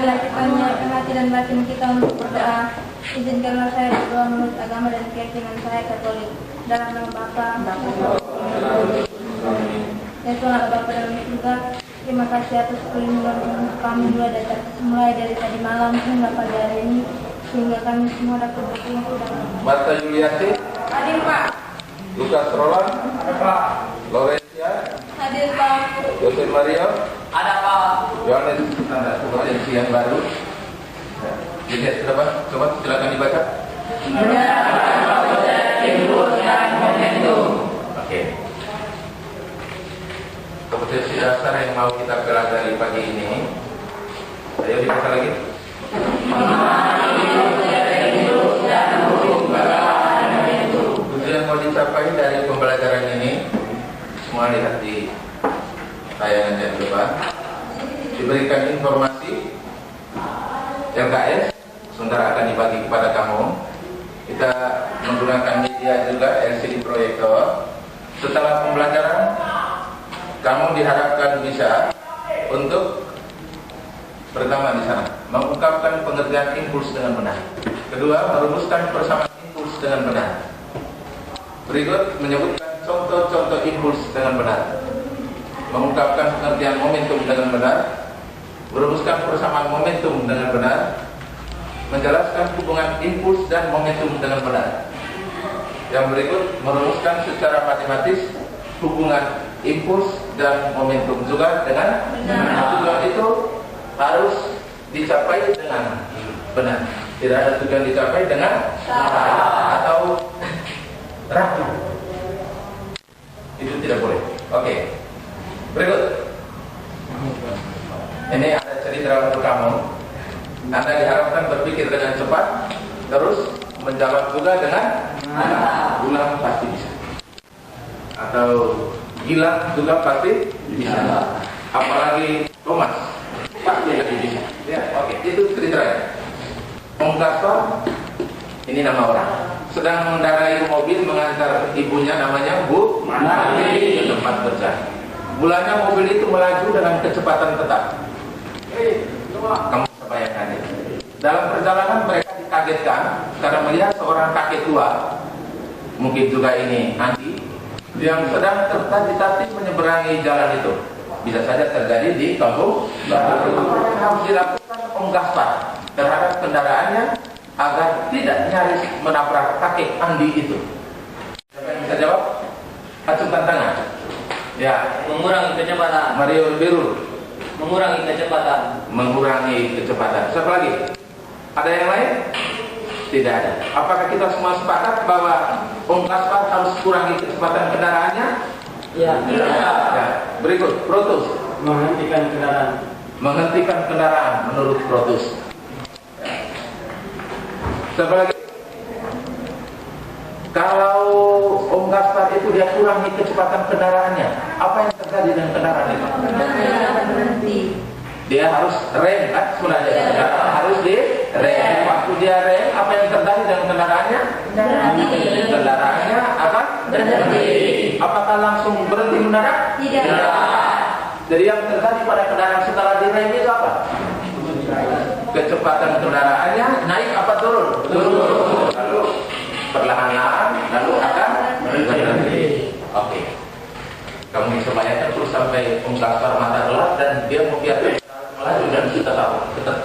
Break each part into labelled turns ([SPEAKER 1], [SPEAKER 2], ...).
[SPEAKER 1] Marilah kita menyiapkan hati dan batin kita untuk berdoa. Izinkanlah saya berdoa menurut agama dan keyakinan saya Katolik. Dalam nama Bapa, dan Tuhan Bapa dalam surga. Terima kasih atas perlindungan kami mulai dari tadi malam hingga pagi hari ini, sehingga kami semua dapat berkumpul dalam.
[SPEAKER 2] Marta Yuliati,
[SPEAKER 1] Hadir Pak.
[SPEAKER 2] Lukas Roland,
[SPEAKER 3] Pak.
[SPEAKER 2] Lorencia,
[SPEAKER 1] Hadir Pak.
[SPEAKER 2] Yosef Maria,
[SPEAKER 3] Ada Pak.
[SPEAKER 2] Yohanes, potensi yang baru. Dilihat berapa? Coba silakan dibaca. Oke. Kompetensi dasar yang mau kita pelajari pagi ini. Ayo dibaca lagi. Tujuan yang mau dicapai dari pembelajaran ini, semua lihat di tayangan yang depan. Diberikan informasi LKS, sementara akan dibagi kepada kamu. Kita menggunakan media juga LCD proyektor. Setelah pembelajaran, kamu diharapkan bisa untuk pertama di sana mengungkapkan pengertian impuls dengan benar. Kedua, merumuskan persamaan impuls dengan benar. Berikut menyebutkan contoh-contoh impuls dengan benar. Mengungkapkan pengertian momentum dengan benar. Merumuskan persamaan momentum dengan benar. Menjelaskan hubungan impuls dan momentum dengan benar. Yang berikut merumuskan secara matematis hubungan impuls dan momentum juga dengan benar. Tujuan itu harus dicapai dengan benar. Tidak ada tujuan dicapai dengan salah atau ragu. Itu tidak boleh. Oke. Berikut. Ini ada cerita untuk kamu. Anda diharapkan berpikir dengan cepat, terus menjawab juga dengan ulang pasti bisa. Atau gila juga pasti bisa. Apalagi Thomas pasti lebih bisa. Ya, oke. Itu ceritanya. Om Gaspar, ini nama orang, sedang mengendarai mobil mengantar ibunya namanya Bu Marti ke tempat kerja. Mulanya mobil itu melaju dengan kecepatan tetap. Kamu bayangkan ya. Dalam perjalanan mereka dikagetkan karena melihat seorang kakek tua, mungkin juga ini Andi, yang sedang tertatih-tatih menyeberangi jalan itu. Bisa saja terjadi di kampung. Apa yang harus dilakukan Om Gaspar terhadap kendaraannya agar tidak nyaris menabrak kakek Andi itu? Siapa yang bisa jawab? Acungkan tangan. Ya.
[SPEAKER 3] Mengurangi kecepatan.
[SPEAKER 2] Mario Biru.
[SPEAKER 3] Mengurangi kecepatan.
[SPEAKER 2] Mengurangi kecepatan. Siapa lagi? Ada yang lain? Tidak ada. Apakah kita semua sepakat bahwa Om Gaspar harus kurangi kecepatan kendaraannya?
[SPEAKER 3] Ya.
[SPEAKER 2] Ya. Berikut, Protus.
[SPEAKER 3] Menghentikan kendaraan.
[SPEAKER 2] Menghentikan kendaraan menurut Protus. Siapa lagi? Kalau Om Gaspar itu dia kurangi kecepatan kendaraannya, apa yang terjadi dengan kendaraan itu?
[SPEAKER 1] Berhenti.
[SPEAKER 2] Dia harus rem, kan? Sebenarnya kendaraan harus di rem. Waktu dia rem, apa yang terjadi dengan kendaraannya? Kendaraannya akan berhenti. Apakah langsung berhenti mendarat?
[SPEAKER 1] Tidak.
[SPEAKER 2] Jadi yang terjadi pada kendaraan setelah direm itu apa? Kecepatan kendaraannya naik apa turun? Turun. Lalu perlahan-lahan lalu akan berhenti. Oke. Kamu bisa bayangkan terus sampai Om Gaspar mata gelap dan dia membiarkan melaju dan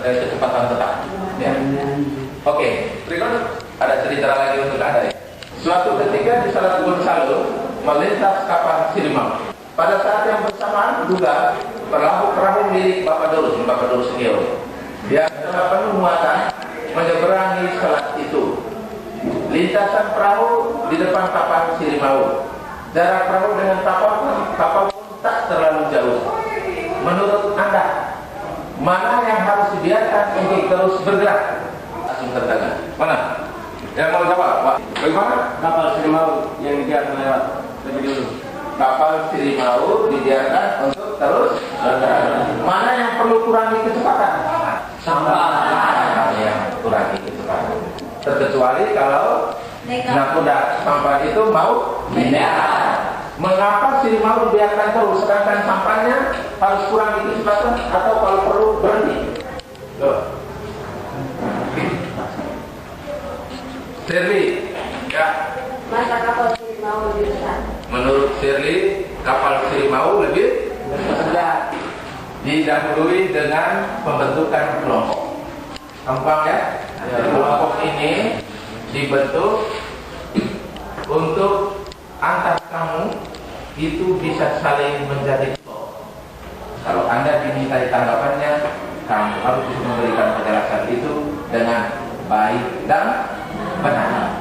[SPEAKER 2] kecepatan tetap. Ya. Oke. Berikut ada cerita lagi untuk Anda. Suatu ketika di salah Gonzalo melintas kapal Silimau. Pada saat yang bersamaan juga perahu milik Bapak Dolo Segeo. Dia dengan penuh muatan menyeberangi selat itu. Lintasan perahu di depan kapal Silimau. Jarak perahu dengan kapal pun tak terlalu jauh. Menurut Anda, mana yang harus dibiarkan untuk terus bergerak? Langsung tertangan. Mana? Yang mau jawab? Bagaimana?
[SPEAKER 3] Kapal Silimau yang dibiarkan lewat lebih dulu.
[SPEAKER 2] Kapal Silimau dibiarkan untuk terus bergerak. Mana yang perlu kurangi kecepatan?
[SPEAKER 3] Sampah.
[SPEAKER 2] Yang kurangi kecepatan. Terkecuali kalau nakoda sampah itu mau pindah. Mengapa Silimau dibiarkan terus sedangkan sampahnya harus kurangi kecepatan atau kalau perlu berhenti? Loh. Shirley, ya.
[SPEAKER 1] Masa kapal Sirimau lebih besar?
[SPEAKER 2] Menurut Shirley, kapal Sirimau lebih besar. Didahului dengan pembentukan kelompok. Gampang ya? Kelompok ini dibentuk untuk antar kamu itu bisa saling menjadi kelompok. Kalau Anda dimintai tanggapannya, kamu harus memberikan penjelasan itu dengan baik dan benar.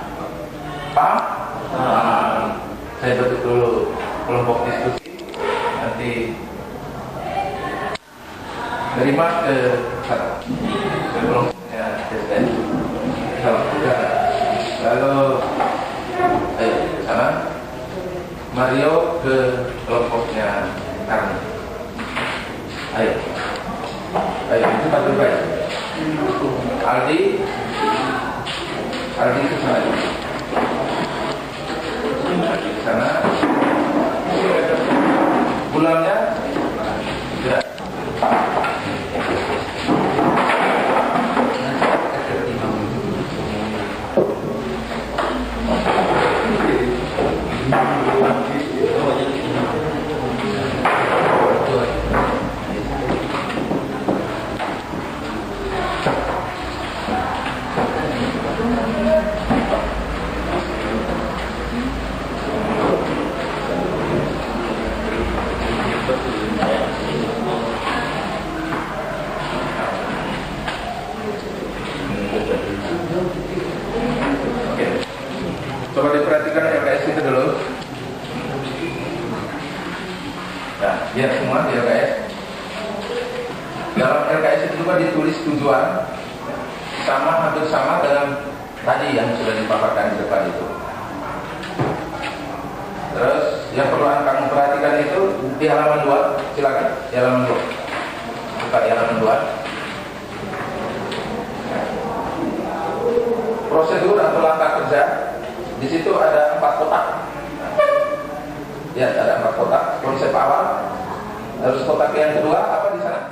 [SPEAKER 2] Paham? Saya bentuk dulu kelompok diskusi. Nanti terima ke kelompoknya SDN. Lalu sana Mario ke kelompoknya Karni. Ayo itu satu baik. Aldi ke sana. Aldi ke sana. Bulannya tidak. Coba diperhatikan LKS itu dulu. Nah, biar semua di LKS. Dalam LKS itu juga ditulis tujuan hampir sama dengan tadi yang sudah dipaparkan di depan itu. Terus yang perlu kamu perhatikan itu di halaman 2, silakan di halaman 2. Buka di halaman 2. Prosedur atau langkah kerja. Di situ ada 4 kotak. Ya, ada 4 kotak. Konsep awal. Terus kotak yang kedua apa di sana?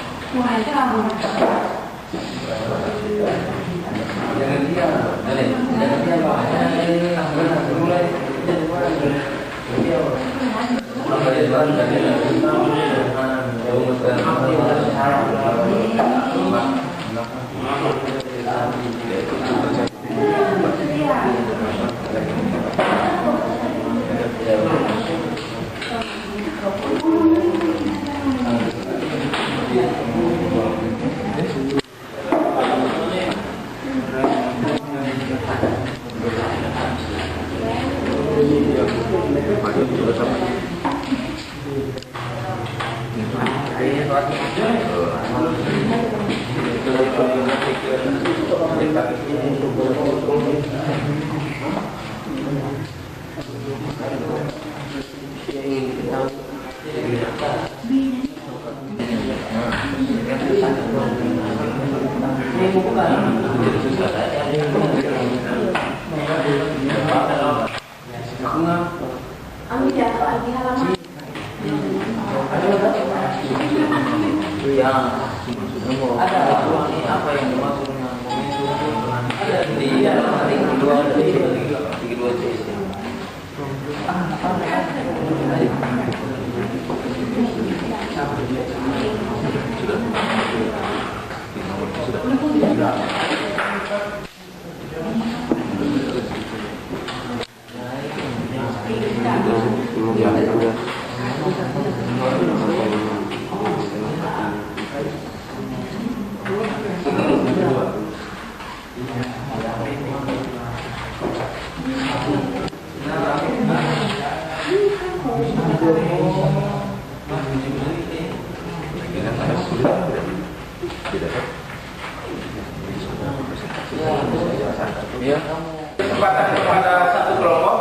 [SPEAKER 2] Jangan kesempatan kepada satu kelompok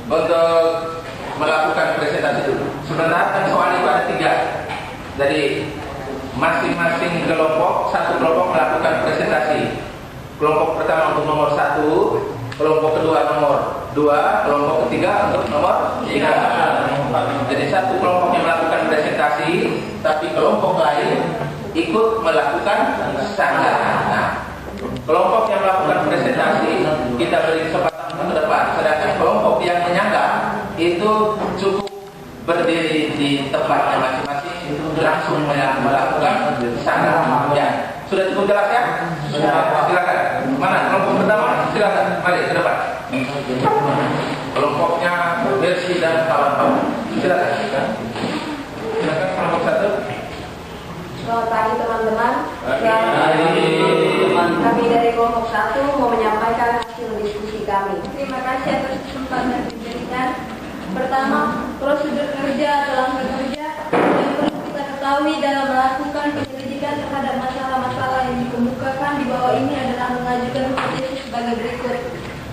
[SPEAKER 2] untuk melakukan presentasi dulu. Sebenarnya kan soal itu ada 3. Jadi masing-masing kelompok, satu kelompok melakukan presentasi. Kelompok pertama untuk nomor 1, kelompok kedua nomor 2, kelompok ketiga untuk nomor 3. Jadi satu kelompok yang melakukan presentasi, tapi kelompok lain ikut melakukan sanggahan. Nah, kelompok yang melakukan presentasi kita beri kesempatan ke depan, sedangkan kelompok yang menyanggah itu cukup berdiri di tempatnya masing-masing langsung melakukan sanggahan. Ya, sudah cukup jelas ya? Silakan. Mana kelompok pertama? Silakan. Mari ke depan. Kelompoknya Mercy dan kawan-kawan. Silakan. Silakan kelompok satu.
[SPEAKER 1] Selamat pagi teman-teman.
[SPEAKER 3] Pagi.
[SPEAKER 1] Kami dari kelompok 1 mau menyampaikan hasil diskusi kami. Terima kasih atas kesempatan yang diberikan. Pertama, prosedur kerja atau langkah kerja yang perlu kita ketahui dalam melakukan penyelidikan terhadap masalah-masalah yang dikemukakan di bawah ini adalah mengajukan hipotesis sebagai berikut.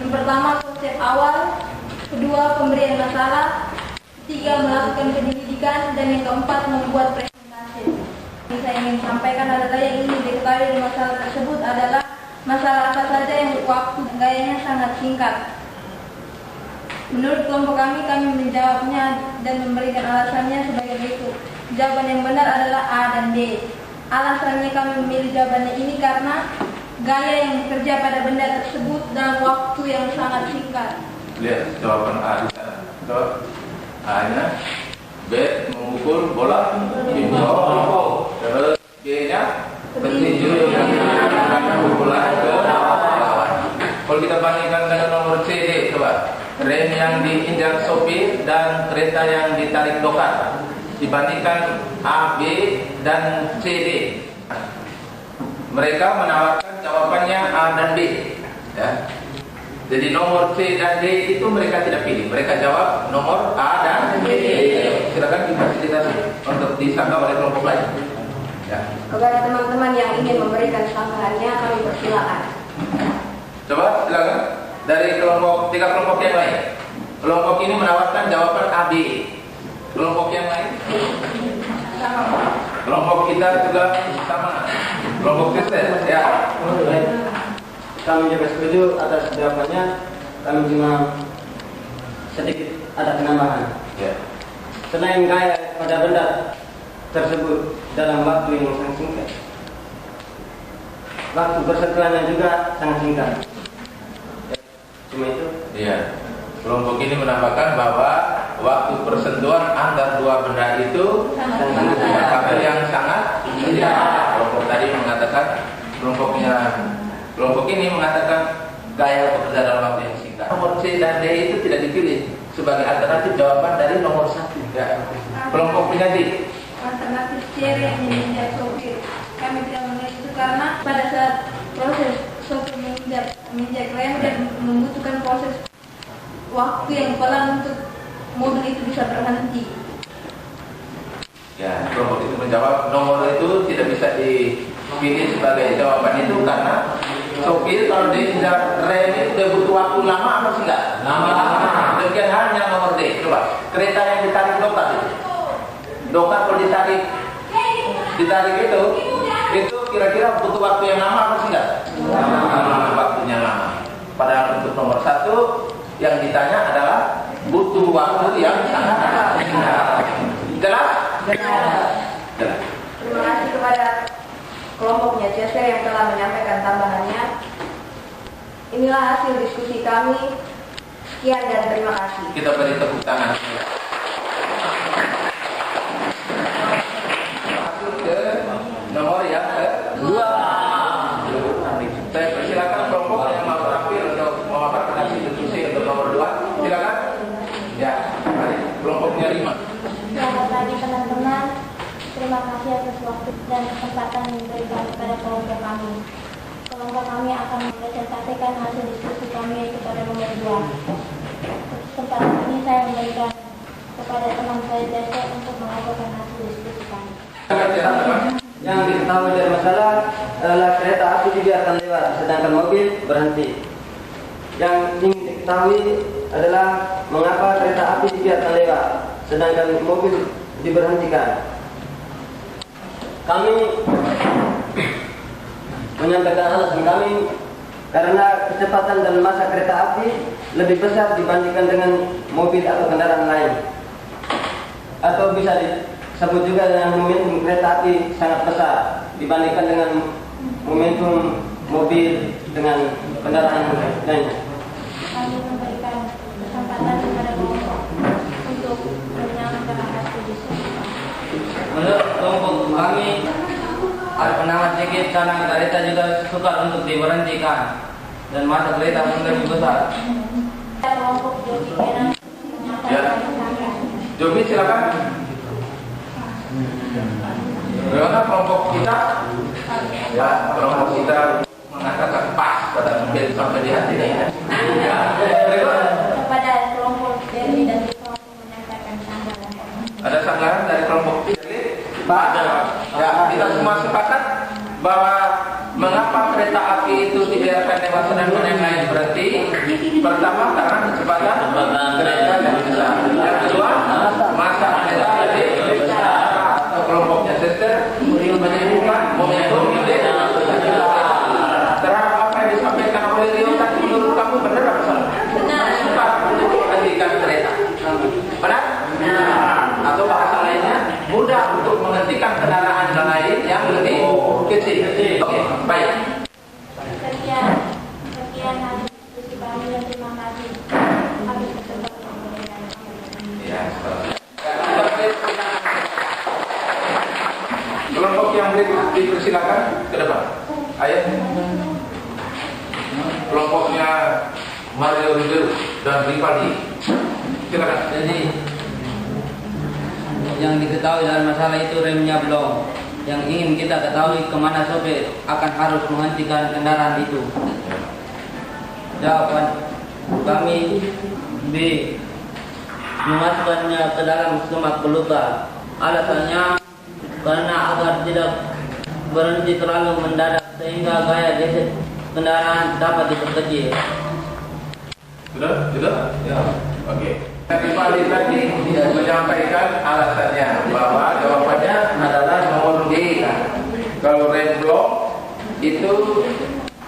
[SPEAKER 1] Yang pertama, konsep awal. Kedua, pemberian masalah. Ketiga, melakukan penyelidikan. Dan yang keempat, membuat presentasi. Yang saya ingin sampaikan adalah yang ingin diketahui dari masalah tersebut adalah masalah apa saja yang waktu gayanya sangat singkat. Menurut kelompok kami menjawabnya dan memberikan alasannya sebagai berikut. Jawaban yang benar adalah A dan D. Alasannya kami memilih jawabannya ini karena gaya yang bekerja pada benda tersebut dalam waktu yang sangat singkat.
[SPEAKER 2] Lihat jawaban A di sana. Jawab A-nya B memukul bola pinball. Terus B-nya petinju yang menggunakan pukulan ke lawan. Kalau kita bandingkan dengan nomor C, D, coba. Rem yang diinjak sopir dan kereta yang ditarik dokar dibandingkan A, B, dan C, D. Mereka menawarkan jawabannya A dan B. Ya. Jadi nomor C dan D itu mereka tidak pilih. Mereka jawab nomor A dan D. Silakan difasilitasi untuk disangka oleh kelompok lain. Ya.
[SPEAKER 1] Kepada teman-teman yang ingin memberikan sanggahannya, kami persilakan.
[SPEAKER 2] Coba silakan. Dari tiga kelompok yang lain. Kelompok ini menawarkan jawaban A, B. Kelompok yang lain? Kelompok kita juga sama. Kelompok Kristen, ya.
[SPEAKER 3] Kami juga setuju atas jawabannya. Kami cuma sedikit ada penambahan.
[SPEAKER 2] Ya.
[SPEAKER 3] Selain gaya pada benda tersebut dalam waktu yang sangat singkat, waktu persentuhannya juga sangat singkat. Cuma itu.
[SPEAKER 2] Iya. Kelompok ini menambahkan bahwa waktu persentuhan antar dua benda itu waktu yang sangat singkat. Kelompok tadi mengatakan kelompok ini mengatakan gaya bekerja dalam waktu yang singkat. Nomor C dan D itu tidak dipilih sebagai alternatif jawaban dari nomor 1. Ya. Kelompok penyaji.
[SPEAKER 1] Alternatif C yang menjadi sopir. Kami tidak memilih itu karena pada saat proses sopir menginjak rem dan membutuhkan proses waktu yang pelan untuk mobil itu bisa berhenti.
[SPEAKER 2] Ya, kelompok itu menjawab nomor itu tidak bisa dipilih sebagai jawaban itu karena sopir kalau diinjak rem itu dia butuh waktu lama apa sih enggak? Lama. Demikian halnya nomor D. Coba kereta yang ditarik dokar itu. Dokar kalau ditarik itu kira-kira butuh waktu yang lama apa sih enggak? Waktunya lama. Padahal untuk nomor 1 yang ditanya adalah butuh waktu yang sangat singkat. Jelas?
[SPEAKER 1] Jelas.
[SPEAKER 2] Jelas.
[SPEAKER 1] Terima kasih kepada kelompoknya Chester yang telah menyampaikan tambahannya. Inilah hasil diskusi kami. Sekian dan terima kasih.
[SPEAKER 2] Kita beri tepuk tangan. Masuk ke nomor yang kedua. Saya persilakan kelompok yang mau tampil untuk memaparkan hasil diskusi untuk nomor 2. Silakan. Ya, mari. Kelompoknya 5.
[SPEAKER 4] Selamat pagi teman-teman. Terima kasih atas waktu dan kesempatan yang diberikan kepada kelompok kami. Kelompok kami akan mempresentasikan hasil diskusi kami yaitu pada nomor 2. Kesempatan ini saya memberikan kepada teman saya Jesse untuk mengabarkan hasil diskusi kami.
[SPEAKER 3] Yang diketahui dari masalah adalah kereta api dibiarkan lewat, sedangkan mobil berhenti. Yang ingin diketahui adalah mengapa kereta api dibiarkan lewat, sedangkan mobil diberhentikan. Kami menyampaikan alasan kami karena kecepatan dan massa kereta api lebih besar dibandingkan dengan mobil atau kendaraan lain. Atau bisa disebut juga dengan momentum kereta api sangat besar dibandingkan dengan momentum mobil dengan kendaraan lainnya.
[SPEAKER 4] Kami memberikan kesempatan kepada kelompok untuk menyampaikan hasil diskusi.
[SPEAKER 5] Menurut kelompok kami, ada penawar tiket karena kereta juga sukar untuk diberhentikan dan masa kereta pun lebih besar.
[SPEAKER 4] Kelompok Jogi Kenan menyampaikan
[SPEAKER 2] Jobi silakan. Bagaimana kelompok kita? Ya, kelompok kita mengatakan pas pada mobil sampai di hati ini. Ya, berikut.
[SPEAKER 4] kepada kelompok Dewi dan kelompok menyampaikan tanggapan.
[SPEAKER 2] Ada sanggahan dari kelompok Dewi? Ada. Ya, kita semua sepakat bahwa mengapa kereta api itu dibiarkan lewat sedangkan yang lain berhenti? Pertama karena kecepatan kereta yang besar. Yang kedua masa kereta lebih besar. Atau kelompoknya sister menyebutkan momentum ide. Terhadap apa yang disampaikan oleh Rio tadi menurut kamu benar apa salah?
[SPEAKER 1] Benar.
[SPEAKER 2] Suka untuk menghentikan kereta. Benar? Atau bahasa lainnya mudah untuk menghentikan kendaraan lain yang lebih kecil. Oke, baik.
[SPEAKER 4] Sekian hasil diskusi kami dan terima kasih. Kami kesempatan memberikan.
[SPEAKER 2] Ya, kelompok yang dipersilakan ke depan. Ayo. Kelompoknya Mario Rizal dan Rifaldi. Silakan.
[SPEAKER 5] Jadi yang diketahui dalam masalah itu remnya belum. Yang ingin kita ketahui kemana sopir akan harus menghentikan kendaraan itu. Jawaban kami B. Memasukkannya ke dalam semak belukar. Alasannya karena agar tidak berhenti terlalu mendadak sehingga gaya geser kendaraan dapat diperkecil.
[SPEAKER 2] Sudah? Ya. Oke. Rifaldi tadi menyampaikan alasannya bahwa jawabannya adalah nomor D. Kalau rem blok itu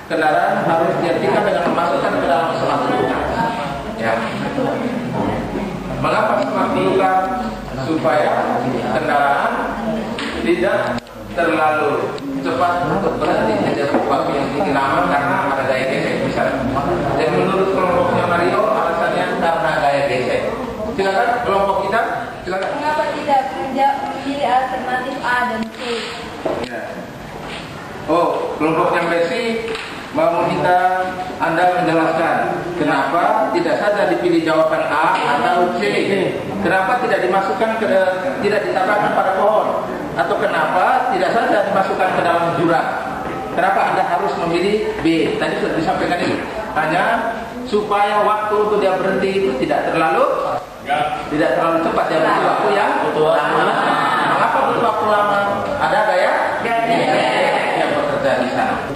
[SPEAKER 2] kendaraan harus dihentikan dengan memasukkan ke dalam semak belukar. Ya. Mengapa semak belukar? Supaya kendaraan tidak terlalu cepat untuk berhenti sejak waktu yang tinggi lama karena ada gaya gesek misalnya. Dan menurut kelompoknya Mario alasannya karena gaya gesek. Silakan kelompok kita, silakan.
[SPEAKER 1] Mengapa tidak memilih alternatif A dan C?
[SPEAKER 2] Ya. Oh, kelompoknya Messi mau meminta Anda menjelaskan kenapa tidak saja dipilih jawaban A atau C. Kenapa tidak dimasukkan tidak ditabrakkan pada pohon? Atau kenapa tidak saja dimasukkan ke dalam jurang? Kenapa Anda harus memilih B? Tadi sudah disampaikan itu. Hanya supaya waktu untuk dia berhenti itu tidak terlalu cepat. Dia butuh waktu yang lama. Mengapa butuh waktu lama? Ada gaya yang bekerja di sana.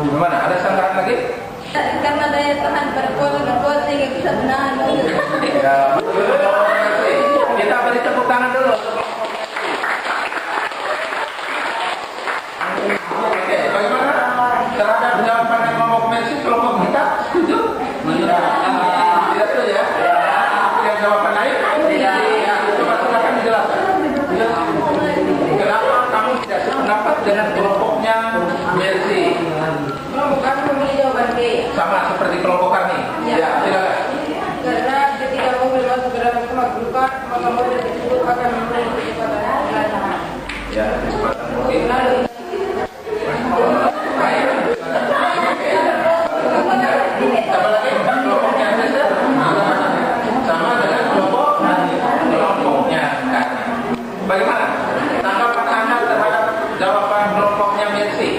[SPEAKER 2] Gimana? Ada sanggahan lagi?
[SPEAKER 1] Karena daya tahan pada pohon berkuat sehingga bisa menahan mobil.
[SPEAKER 2] Ya, kita beri tepuk tangan dulu. Oke, bagaimana terhadap jawaban yang kelompok Messi, kelompok kita setuju? Tidak setuju ya? Yang jawaban lain? Ya, coba silakan dijelaskan. Kenapa kamu tidak sependapat dengan kelompoknya Messi?
[SPEAKER 1] Kami memilih jawaban B.
[SPEAKER 2] Sama seperti kelompok kami. Ya, silakan.
[SPEAKER 1] Karena ketika mobil masuk ke dalam semak belukar, maka mobil tersebut akan memiliki kecepatan kendaraan.
[SPEAKER 2] Ya, kecepatan mobil. Apa lagi? Kelompoknya sama dengan kelompoknya kami. Bagaimana tanggapan Anda terhadap jawaban kelompoknya Messi?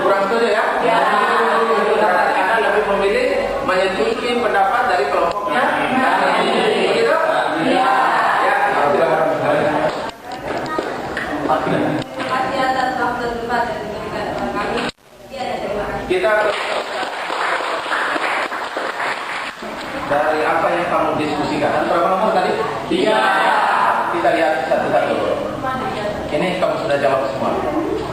[SPEAKER 2] Kurang setuju ya? Berarti Anda lebih memilih menyetujui pendapat dari kelompoknya kami. Begitu? Ya. Silakan.
[SPEAKER 1] Terima kasih atas waktu debat yang diberikan kepada kami. Terima kasih.
[SPEAKER 2] Kita dari apa yang kamu diskusikan, berapa nomor tadi? 3. Kita lihat satu-satu. Ini kamu sudah jawab semua.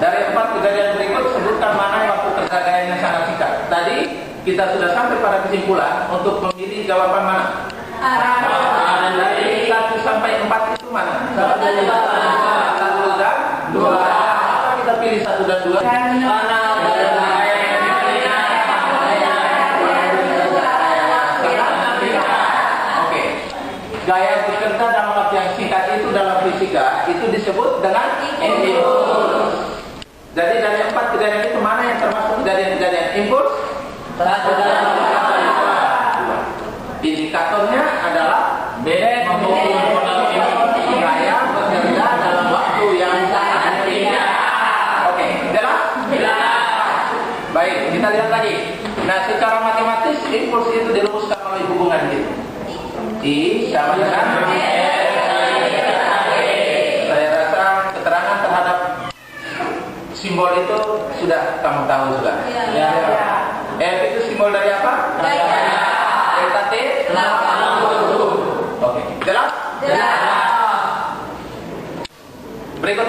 [SPEAKER 2] Dari 4 kejadian berikut sebutkan mana yang waktu terjadinya sangat singkat. Tadi kita sudah sampai pada kesimpulan untuk memilih jawaban mana. Dan dari 1 sampai 4 itu mana? 1, 2, 3, 1 dan 2. Oke. Gaya bekerja dalam waktu yang singkat itu dalam fisika itu disebut dengan impuls. Jadi dari 4 kejadian itu mana yang termasuk kejadian-kejadian impuls?
[SPEAKER 5] 1 dan 2.
[SPEAKER 2] Indikatornya adalah maupun gaya bekerja dalam waktu yang sangat singkat. Oke, jelas? Baik, kita lihat lagi. Nah, secara matematis impuls itu dirumuskan melalui hubungan gitu. I sama dengan saya rasa keterangan terhadap simbol itu sudah kamu tahu juga.
[SPEAKER 1] Ya.
[SPEAKER 2] F itu simbol dari apa? Delta T. Oke, jelas? Berikut.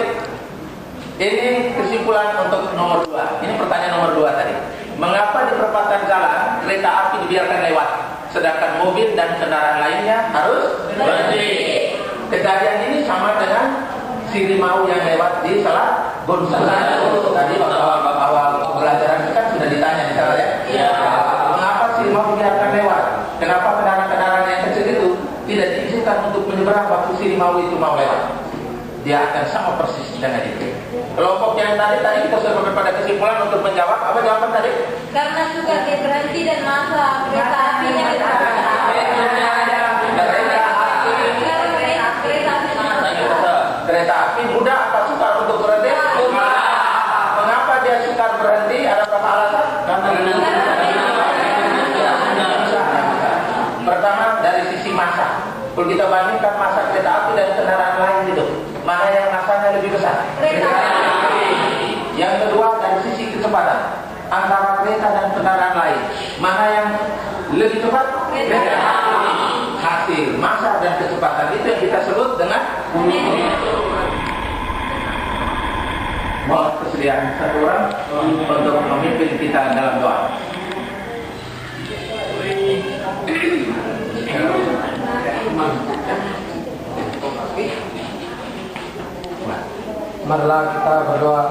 [SPEAKER 2] Ini kesimpulan untuk nomor 2. Ini pertanyaan nomor 2 tadi. Mengapa di perempatan jalan kereta api dibiarkan lewat, sedangkan mobil dan kendaraan lainnya harus berhenti? Kejadian ini sama dengan si rimau yang lewat di Selat Gonzales. Tadi awal pelajaran kita sudah ditanya di sana ya. Mengapa si rimau dibiarkan lewat? Kenapa kendaraan-kendaraan yang kecil itu tidak diizinkan untuk menyeberang waktu si rimau itu mau lewat? Dia akan sama persis dengan itu. Kelompok yang tadi kita sudah sampai pada kesimpulan untuk menjawab. Apa jawaban tadi?
[SPEAKER 1] Karena suka dia berhenti dan masa kereta apinya
[SPEAKER 2] Kereta api mudah apa sukar untuk berhenti? Mengapa dia sukar berhenti? Ada berapa alasan? Pertama dari sisi massa. Kalau kita bandingkan massa kereta api dan kendaraan lain itu, mana yang massanya lebih besar?
[SPEAKER 1] Kereta api.
[SPEAKER 2] Yang kedua dari sisi kecepatan, antara kereta dan kendaraan lain, mana yang lebih cepat? Kereta api. Hasil massa dan kecepatan itu yang kita sebut dengan mohon kesediaan satu orang untuk memimpin kita dalam doa.
[SPEAKER 6] Marilah kita berdoa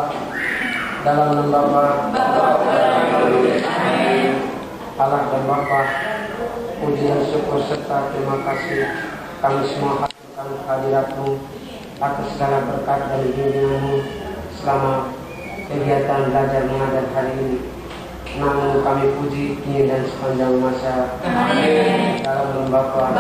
[SPEAKER 6] dalam nama Bapa, Allah dan Bapa. Puji dan syukur serta terima kasih kami semua haturkan kehadirat-Mu atas segala berkat dan bimbingan-Mu selama kegiatan belajar mengajar hari ini. Namun kami puji kini dan sepanjang masa. Dalam nama Bapa,